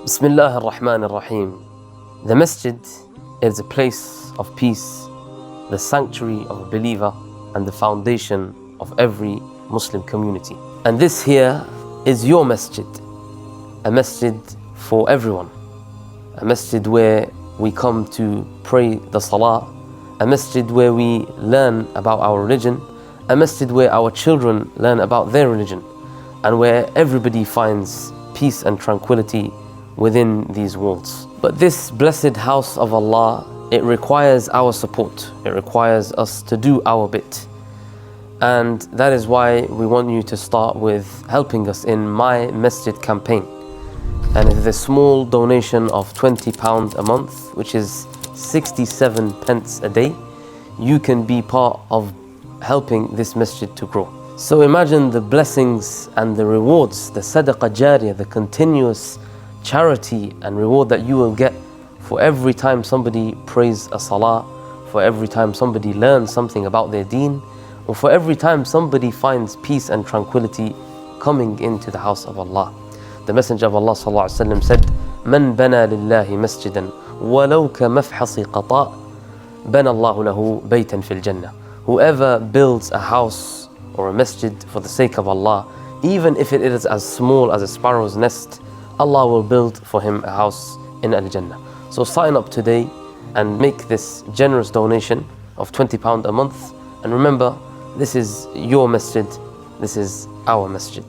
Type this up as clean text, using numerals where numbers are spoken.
Bismillah ar-Rahman ar-Rahim. The masjid is a place of peace, the sanctuary of a believer and the foundation of every Muslim community. And this here is your masjid, a masjid for everyone, a masjid where we come to pray the salah, a masjid where we learn about our religion, a masjid where our children learn about their religion, and where everybody finds peace and tranquility within these walls. But this blessed house of Allah, it requires our support. It requires us to do our bit. And that is why we want you to start with helping us in My Masjid campaign. And it is a small donation of £20 a month, which is 67 pence a day. You can be part of helping this masjid to grow. So imagine the blessings and the rewards, the sadaqah jariyah, the continuous charity and reward that you will get for every time somebody prays a salah, for every time somebody learns something about their deen, or for every time somebody finds peace and tranquility coming into the house of Allah. The Messenger of Allah ﷺ said, "Man bana lillahi masjidan walau ka mafhasi qata' bana Allahu lahu baytan fil jannah." Whoever builds a house or a masjid for the sake of Allah, even if it is as small as a sparrow's nest, Allah will build for him a house in Al-Jannah. So sign up today and make this generous donation of £20 a month. And remember, this is your masjid, this is our masjid.